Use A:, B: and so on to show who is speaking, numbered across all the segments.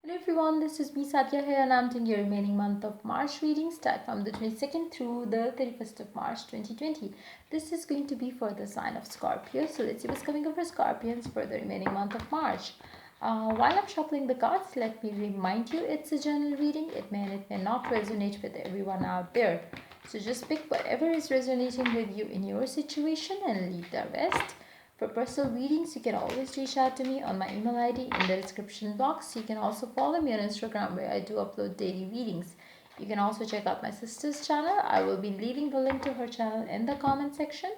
A: Hello everyone, this is me Sadia here and I'm doing your remaining month of March reading start from the 22nd through the 31st of March 2020. This is going to be for the sign of Scorpio. So let's see what's coming up for Scorpions for the remaining month of March. While I'm shuffling the cards, let me remind you it's a general reading. It may and it may not resonate with everyone out there. So just pick whatever is resonating with you in your situation and leave the rest. For personal readings, you can always reach out to me on my email ID in the description box. You can also follow me on Instagram where I do upload daily readings. You can also check out my sister's channel. I will be leaving the link to her channel in the comment section.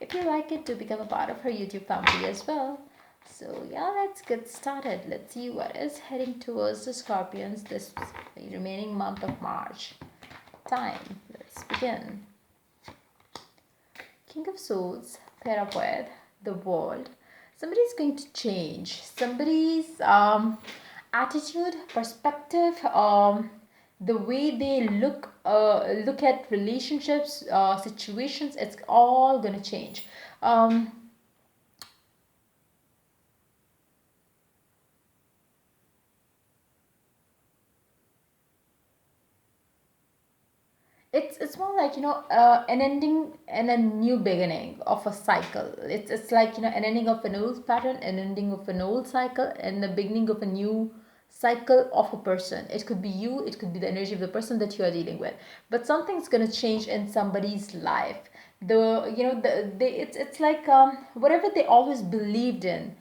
A: If you like it, do become a part of her YouTube family as well. So yeah, let's get started. Let's see what is heading towards the Scorpions this remaining month of March. Time. Let's begin. King of Swords, pair up with the World. Somebody's going to change. Somebody's attitude, perspective, the way they look at relationships, situations. It's all gonna change. It's more like an ending and a new beginning of a cycle. It's like an ending of an old pattern, an ending of an old cycle, and the beginning of a new cycle of a person. It could be you, it could be the energy of the person that you are dealing with, but something's gonna change in somebody's life. It's like whatever they always believed in,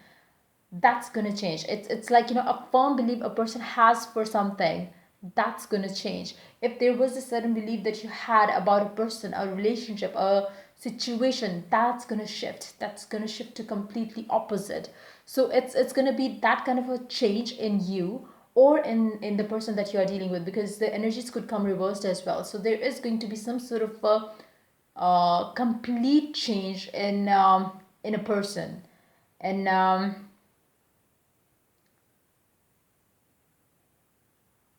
A: that's gonna change. It's like a firm belief a person has for something, that's gonna change. If there was a certain belief that you had about a person, a relationship, a situation, that's gonna shift. That's gonna shift to completely opposite. So it's gonna be that kind of a change in you or in the person that you are dealing with, because the energies could come reversed as well. So there is going to be some sort of a complete change in a person. And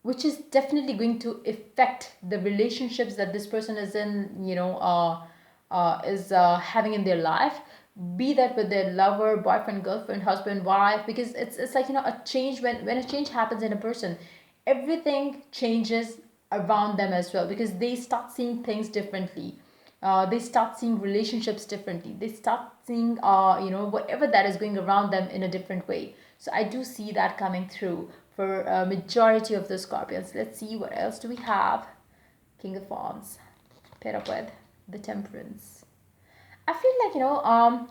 A: which is definitely going to affect the relationships that this person is in, is having in their life, be that with their lover, boyfriend, girlfriend, husband, wife, because it's like a change. When a change happens in a person, everything changes around them as well, because they start seeing things differently. They start seeing relationships differently. They start seeing whatever that is going around them in a different way. So I do see that coming through for a majority of the Scorpions. Let's see what else do we have. King of Wands, paired up with the Temperance. I feel like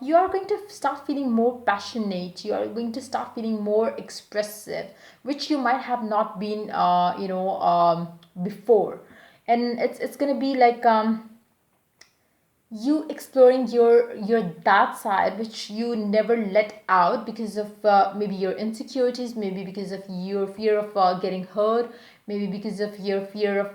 A: you are going to start feeling more passionate. You are going to start feeling more expressive, which you might have not been before. And it's going to be like you exploring your that side which you never let out because of maybe your insecurities, maybe because of your fear of getting hurt, maybe because of your fear of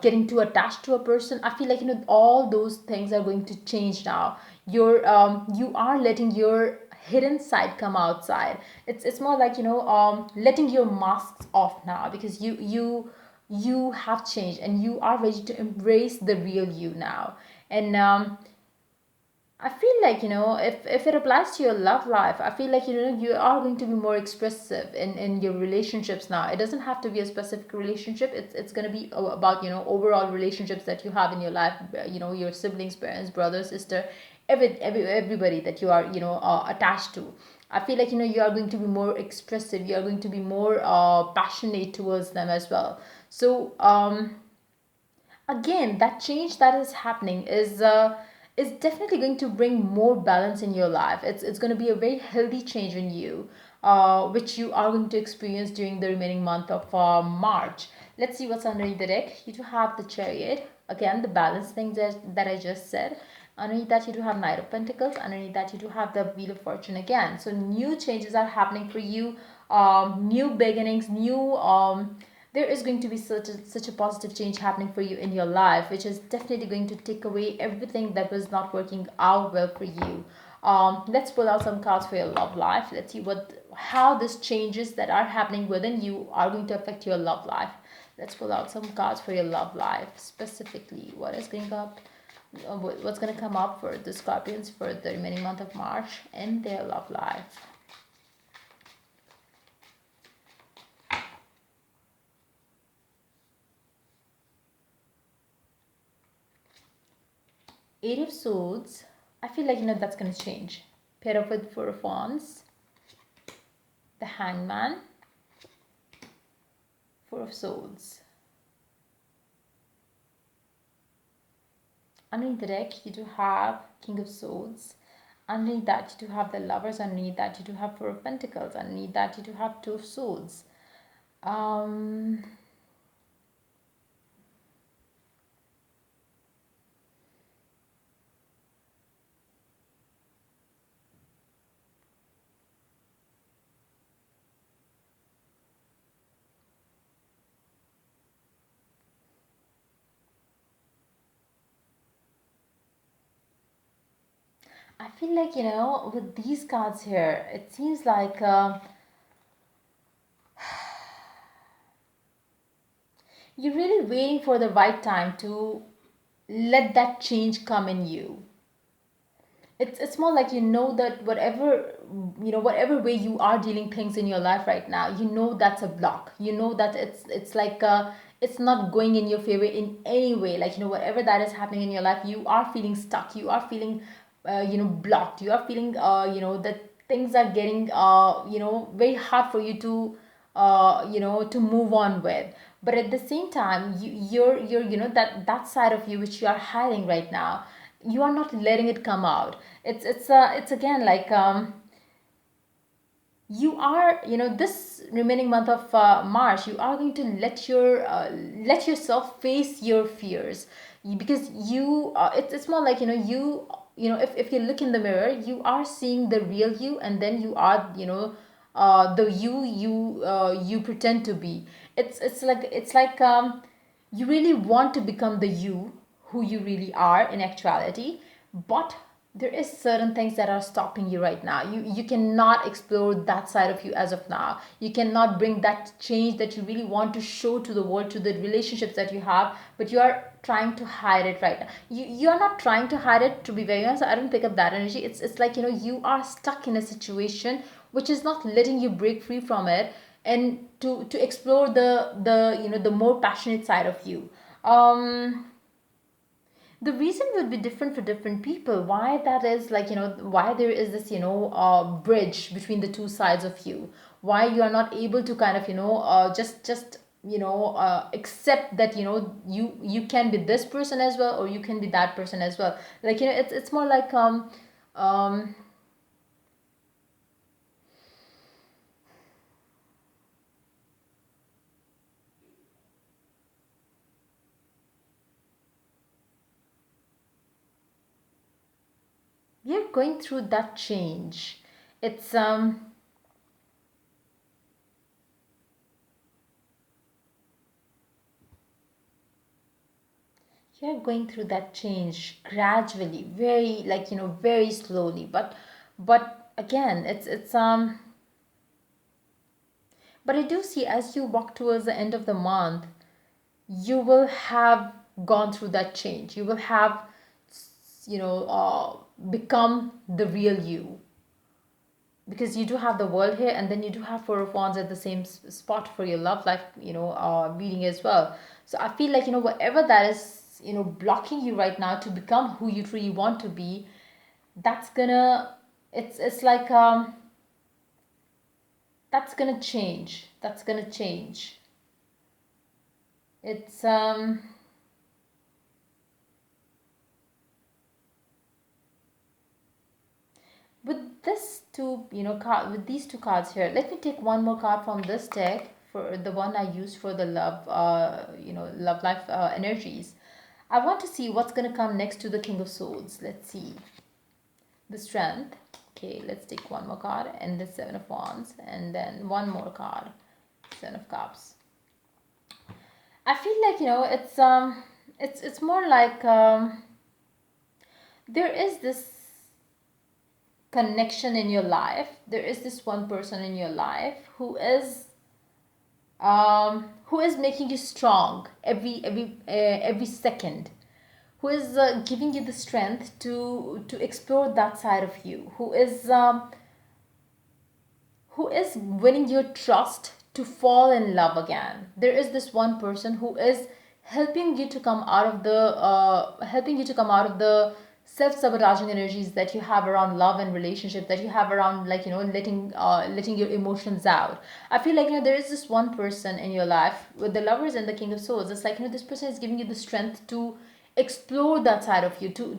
A: getting too attached to a person. I feel like all those things are going to change now. You are letting your hidden side come outside. It's more like letting your masks off now, because you have changed and you are ready to embrace the real you now. And I feel like if it applies to your love life, I feel like you are going to be more expressive in your relationships now. It doesn't have to be a specific relationship. It's going to be about overall relationships that you have in your life. Your siblings, parents, brother, sister, everybody that you are attached to. I feel like you are going to be more expressive. You are going to be more passionate towards them as well. So again, that change that is happening is definitely going to bring more balance in your life. It's going to be a very healthy change in you, which you are going to experience during the remaining month of March. Let's see what's underneath the deck. You do have the Chariot, again the balance thing that I just said. Underneath that, you do have Knight of Pentacles. Underneath that, you do have the Wheel of Fortune again. So new changes are happening for you, new beginnings, new there is going to be such a positive change happening for you in your life, which is definitely going to take away everything that was not working out well for you. Let's pull out some cards for your love life. Let's see how these changes that are happening within you are going to affect your love life. Let's pull out some cards for your love life, specifically what is going up, what's going to come up for the Scorpions for the remaining month of March in their love life. Eight of Swords, I feel like, that's going to change. Pair up with Four of Wands, the Hangman, Four of Swords. Underneath the deck, you do have King of Swords. Underneath that, you do have the Lovers. Underneath that, you do have Four of Pentacles. Underneath that, you do have Two of Swords. I feel like, with these cards here, it seems like you're really waiting for the right time to let that change come in you. It's more like, that whatever way you are dealing things in your life right now, that's a block. That it's like it's not going in your favor in any way. Like, whatever that is happening in your life, you are feeling stuck, you are feeling blocked, you are feeling that things are getting very hard for you to move on with. But at the same time, you're that side of you which you are hiding right now, you are not letting it come out. It's again like you are, this remaining month of March, you are going to let yourself face your fears. Because it's more like, if you look in the mirror, you are seeing the real you, and then you are, the you pretend to be. It's like you really want to become the you who you really are in actuality, but there is certain things that are stopping you right now. You cannot explore that side of you as of now. You cannot bring that change that you really want to show to the world, to the relationships that you have, but you are trying to hide it right now. You are not trying to hide it, to be very honest. I don't pick up that energy. It's like, you are stuck in a situation which is not letting you break free from it, and to explore the more passionate side of you. The reason would be different for different people. Why that is, like, why there is this, bridge between the two sides of you. Why you are not able to kind of, just accept that, you can be this person as well, or you can be that person as well. Like, it's more like um you're going through that change. It's you're going through that change gradually, very, like, very slowly, but again, but I do see, as you walk towards the end of the month, you will have gone through that change. You will have, become the real you, because you do have the world here, and then you do have Four of Wands at the same spot for your love life, reading as well. So I feel like, whatever that is, blocking you right now to become who you truly want to be, that's gonna, it's like that's gonna change. That's gonna change. It's with this two, card, with these two cards here, let me take one more card from this deck, for the one I used for the love, love life energies. I want to see what's going to come next to the King of Swords. Let's see. The Strength. Okay, let's take one more card, and the Seven of Wands, and then one more card, Seven of Cups. I feel like, it's more like there is this connection in your life. There is this one person in your life who is making you strong every second, who is giving you the strength to explore that side of you, who is winning your trust to fall in love again. There is this one person who is helping you to come out of the self-sabotaging energies that you have around love and relationship, that you have around, like, letting your emotions out. I feel like, there is this one person in your life with the lovers and the king of swords. It's like, this person is giving you the strength to explore that side of you, to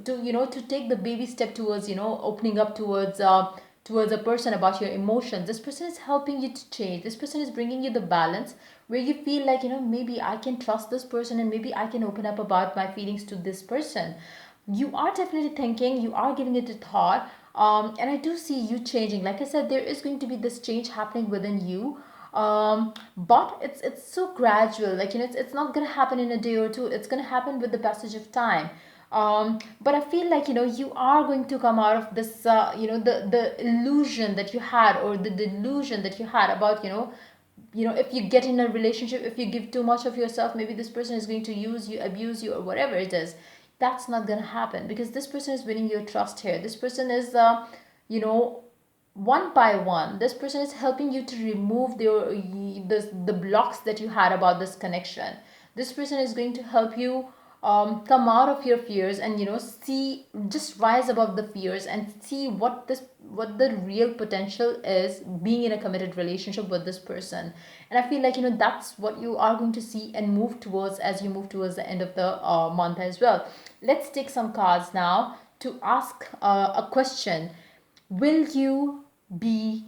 A: take the baby step towards, opening up towards a person about your emotions. This person is helping you to change. This person is bringing you the balance where you feel like, maybe I can trust this person, and maybe I can open up about my feelings to this person. You are definitely thinking, you are giving it a thought, and I do see you changing. Like I said, there is going to be this change happening within you, but it's so gradual. Like, it's not gonna happen in a day or two. It's gonna happen with the passage of time. But I feel like, you are going to come out of this, the illusion that you had, or the delusion that you had about, if you get in a relationship, if you give too much of yourself, maybe this person is going to use you, abuse you, or whatever it is. That's not going to happen, because this person is winning your trust here. This person is, you know one by one, this person is helping you to remove the blocks that you had about this connection. This person is going to help you, come out of your fears, and, see, just rise above the fears, and see what the real potential is being in a committed relationship with this person. And I feel like, that's what you are going to see and move towards as you move towards the end of the month as well. Let's take some cards now to ask a question. Will you be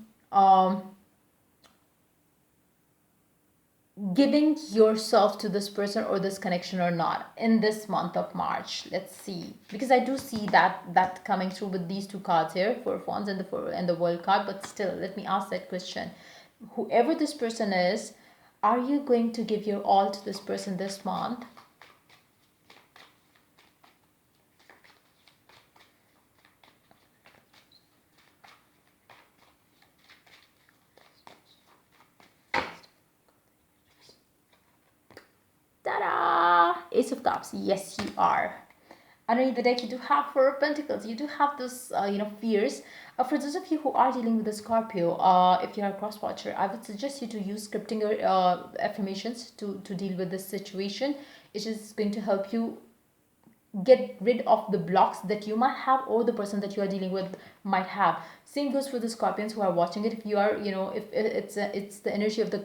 A: giving yourself to this person or this connection or not in this month of March? Let's see, because I do see that coming through with these two cards here, Four of Wands and the World card. But still, let me ask that question. Whoever this person is, are you going to give your all to this person this month? Ta-da! Ace of Cups. Yes, you are. Underneath the deck, you do have Four of Pentacles. You do have those, fears. For those of you who are dealing with a Scorpio, if you're a cross-watcher, I would suggest you to use scripting or affirmations to deal with this situation. It is going to help you get rid of the blocks that you might have, or the person that you are dealing with might have. Same goes for the Scorpions who are watching it. If you are, if it's the energy of the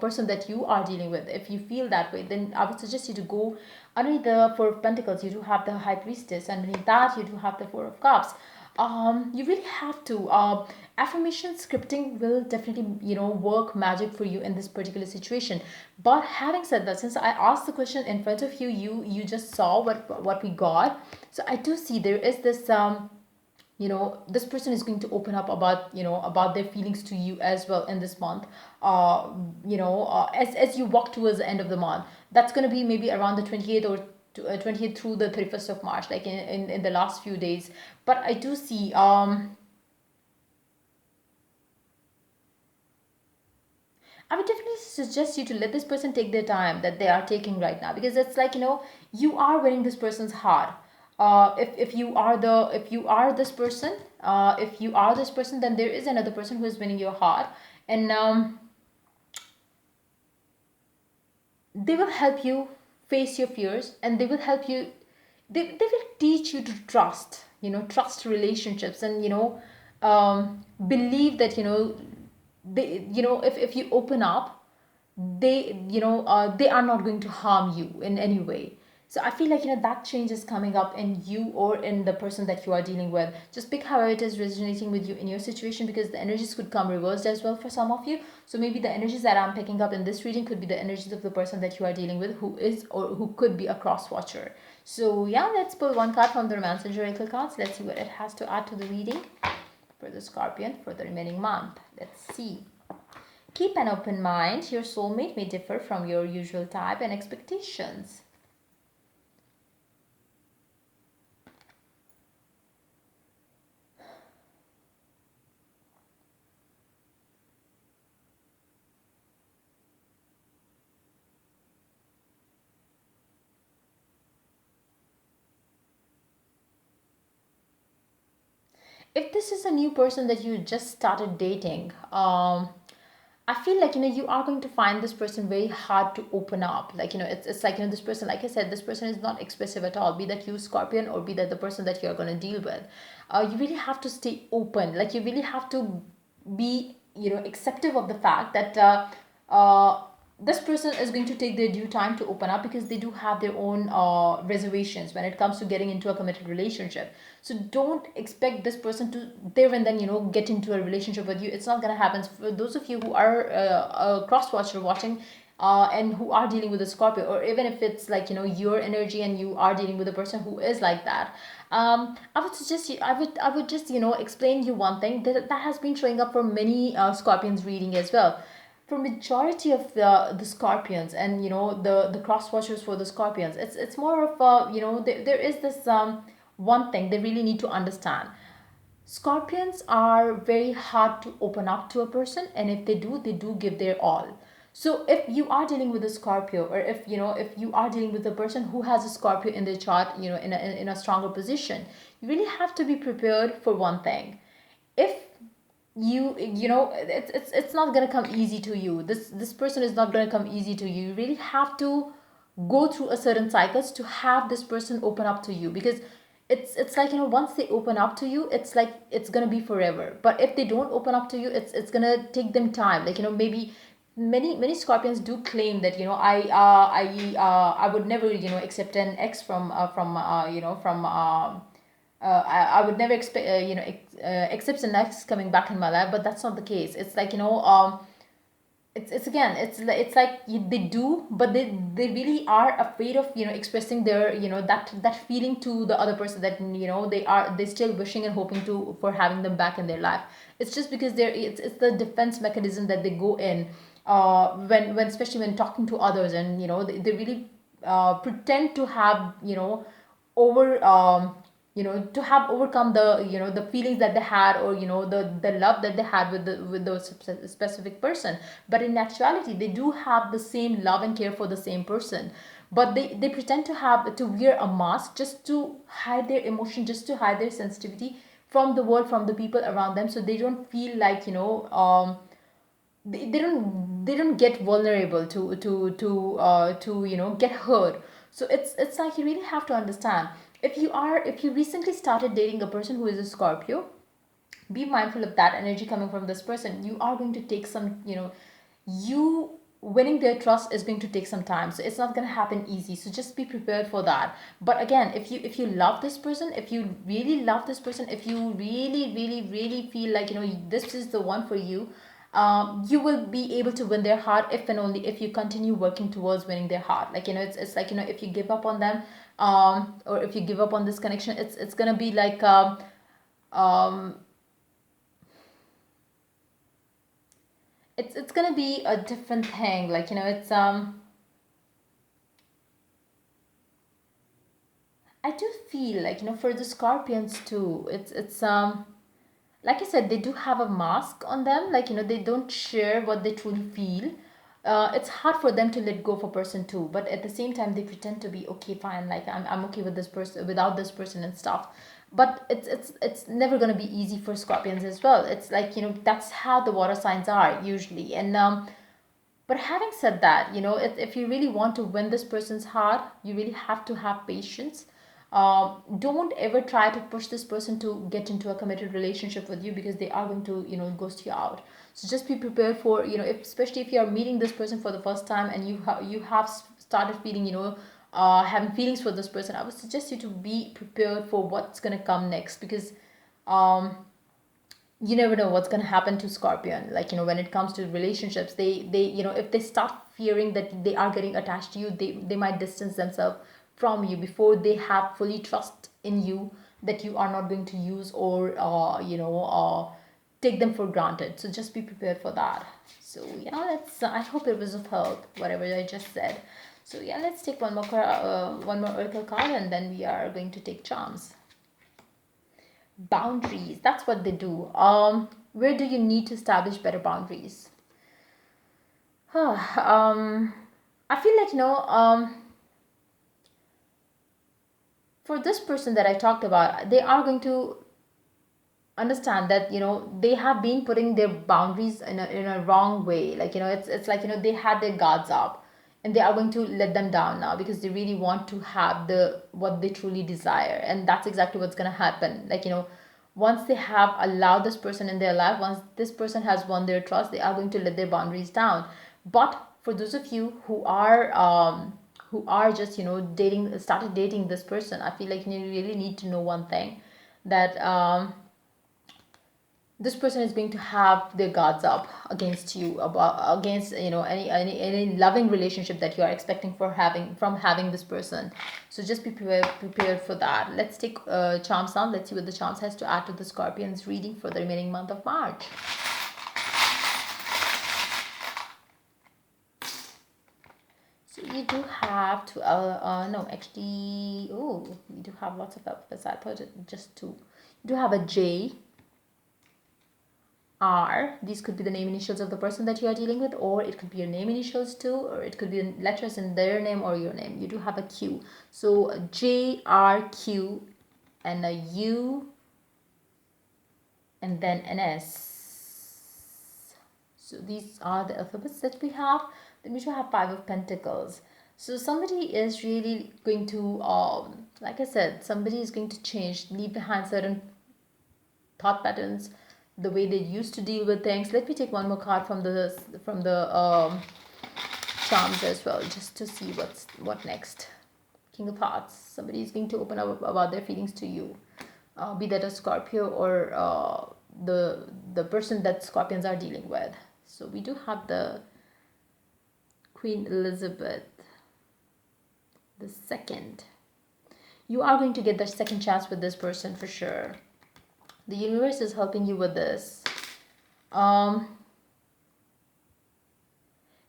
A: person that you are dealing with, if you feel that way, then I would suggest you to go underneath the Four of Pentacles. You do have the High Priestess. Underneath that, you do have the Four of Cups. You really have to, affirmation scripting will definitely, work magic for you in this particular situation. But having said that, since I asked the question in front of you, you just saw what we got. So I do see there is this, this person is going to open up about their feelings to you as well in this month. As you walk towards the end of the month, that's going to be maybe around the 28th or 20th through the 31st of March, like in the last few days. But I do see, I would definitely suggest you to let this person take their time that they are taking right now, because it's like, you are winning this person's heart. If you are this person, then there is another person who is winning your heart. And they will help you face your fears, and they will help you, they will teach you to trust relationships, and believe that, if you open up, they are not going to harm you in any way. So I feel like, that change is coming up in you or in the person that you are dealing with. Just pick how it is resonating with you in your situation, because the energies could come reversed as well for some of you. So maybe the energies that I'm picking up in this reading could be the energies of the person that you are dealing with, who is or who could be a cross watcher. So yeah, let's pull one card from the Romance and Oracle cards. Let's see what it has to add to the reading for the Scorpion for the remaining month. Let's see. Keep an open mind. Your soulmate may differ from your usual type and expectations. If this is a new person that you just started dating, I feel like, you are going to find this person very hard to open up. Like, it's like, this person, like I said, this person is not expressive at all, be that you, Scorpion, or be that the person that you're going to deal with. You really have to stay open. Like, you really have to be, acceptive of the fact that this person is going to take their due time to open up, because they do have their own reservations when it comes to getting into a committed relationship. So don't expect this person to there and then, get into a relationship with you. It's not going to happen. For those of you who are a cross watcher watching, and who are dealing with a Scorpio, or even if it's like, your energy and you are dealing with a person who is like that, I would suggest you, I would just, explain you one thing that has been showing up for many Scorpions reading as well. For majority of the Scorpions, and the cross watchers for the Scorpions, it's more of a, there is this one thing they really need to understand. Scorpions are very hard to open up to a person, and if they do give their all. So if you are dealing with a Scorpio, or if you are dealing with a person who has a Scorpio in their chart, in a stronger position, you really have to be prepared for one thing. If it's not going to come easy to you, this person is not going to come easy to you. You really have to go through a certain cycles to have this person open up to you, because it's like, once they open up to you, it's like it's going to be forever. But if they don't open up to you, it's going to take them time. Like, maybe many Scorpions do claim that, I would never, accept an ex I would never expect, accept an ex coming back in my life. But that's not the case. It's like, it's again, it's like they do, but they really are afraid of, expressing their, that feeling to the other person, that, they still wishing and hoping to for having them back in their life. It's just because it's the defense mechanism that they go in, when especially when talking to others, and, they really pretend to have, over to have overcome the, the feelings that they had, or, the love that they had with those specific person. But in actuality, they do have the same love and care for the same person, but they pretend to wear a mask just to hide their emotion, just to hide their sensitivity from the world, from the people around them, so they don't feel like, they don't get vulnerable to get hurt. So it's like, you really have to understand, if you recently started dating a person who is a Scorpio, be mindful of that energy coming from this person. You are going to take some, you winning their trust is going to take some time, so it's not going to happen easy. So just be prepared for that. But again, if you love this person, if you really love this person, if you really really really feel like, this is the one for you, you will be able to win their heart, if and only if you continue working towards winning their heart. Like, it's like, if you give up on them, or if you give up on this connection, it's gonna be like, um it's gonna be a different thing. Like, it's I do feel like, for the Scorpions too, it's like I said, they do have a mask on them. Like, they don't share what they truly feel. It's hard for them to let go of a person too, but at the same time, they pretend to be okay, fine. Like, I'm okay with this person, without this person and stuff. But it's never gonna be easy for Scorpions as well. It's like, that's how the water signs are usually. And but having said that, if you really want to win this person's heart, you really have to have patience. Don't ever try to push this person to get into a committed relationship with you, because they are going to, ghost you out. So just be prepared for, especially if you are meeting this person for the first time, and you have started feeling, having feelings for this person. I would suggest you to be prepared for what's gonna come next, because um, you never know what's going to happen to Scorpion. Like, when it comes to relationships, they if they start fearing that they are getting attached to you, they might distance themselves from you before they have fully trust in you, that you are not going to use, or take them for granted. So just be prepared for that. So yeah, let's I hope it was of help, whatever I just said. So yeah, let's take one more oracle card, and then we are going to take charms. Boundaries, that's what they do. Where do you need to establish better boundaries? I feel like, for this person that I talked about, they are going to understand that they have been putting their boundaries in a wrong way. Like it's like they had their guards up, and they are going to let them down now because they really want to have the what they truly desire, and that's exactly what's going to happen. Like once they have allowed this person in their life, once this person has won their trust, they are going to let their boundaries down. But for those of you who are just dating started dating this person, I feel like you really need to know one thing, that this person is going to have their guards up against you, about against any loving relationship that you are expecting from having this person. So just be prepared for that. Let's take charms now. Let's see what the charms has to add to the Scorpion's reading for the remaining month of March. So you do have to no, actually, oh, we do have lots of alphabets. I thought it just two. You do have a J, R. These could be the name initials of the person that you are dealing with, or it could be your name initials too, or it could be letters in their name or your name. You do have a Q. So J, R, Q, and a U, and then an S. So these are the alphabets that we have. Then we should have Five of Pentacles. So somebody is really going to, like I said, somebody is going to change, leave behind certain thought patterns, the way they used to deal with things. Let me take one more card from the charms as well, just to see what next. King of Hearts. Somebody is going to open up about their feelings to you, be that a Scorpio or the person that Scorpions are dealing with. So we do have the Queen Elizabeth II. You are going to get the second chance with this person for sure. The universe is helping you with this.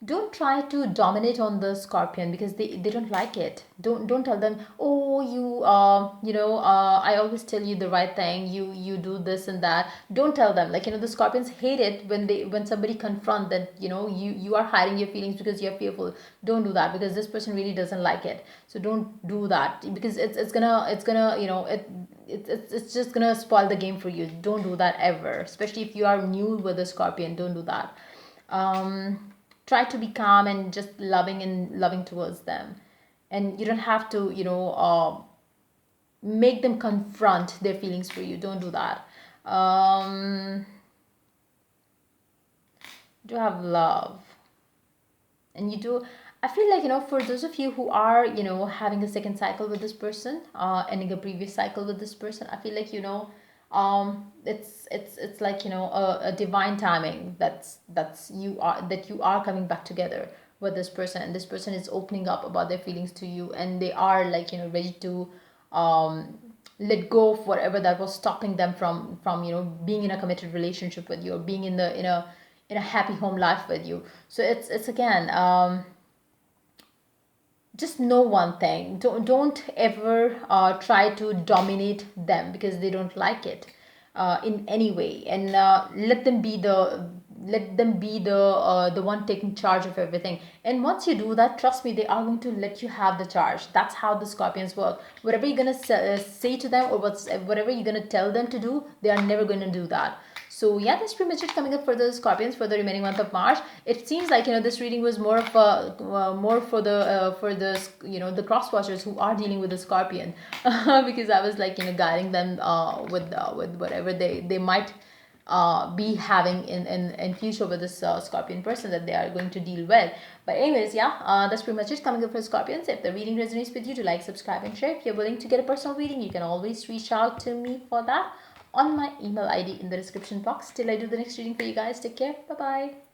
A: Don't try to dominate on the Scorpion because they don't like it. Don't tell them, oh, I always tell you the right thing, you do this and that. Don't tell them. Like the Scorpions hate it when somebody confront that you are hiding your feelings because you're fearful. Don't do that, because this person really doesn't like it. So don't do that, because it's gonna it's just gonna spoil the game for you. Don't do that ever, especially if you are new with a Scorpion. Don't do that. Try to be calm and just loving towards them, and you don't have to make them confront their feelings for you. Don't do that. Do have love, and you do. I feel like for those of you who are having a second cycle with this person, ending a previous cycle with this person, I feel like it's like a divine timing that you are coming back together with this person, and this person is opening up about their feelings to you, and they are like ready to let go of whatever that was stopping them from being in a committed relationship with you, or being in a happy home life with you. So it's again, just know one thing: don't ever try to dominate them, because they don't like it in any way, and let them be the one taking charge of everything. And once you do that, trust me, they are going to let you have the charge. That's how the Scorpions work. Whatever you're gonna say to them, or whatever you're gonna tell them to do, they are never gonna do that. So yeah, that's pretty much it coming up for the Scorpions for the remaining month of March. It seems like this reading was more of a more for the the Crosswatchers who are dealing with the Scorpion, because I was like guiding them with whatever they might be having in future with this Scorpion person that they are going to deal with. But anyways, yeah, that's pretty much it coming up for Scorpions. If the reading resonates with you, do like, subscribe, and share. If you're willing to get a personal reading, you can always reach out to me for that on my email ID in the description box. Till I do the next reading for you guys, take care. Bye bye.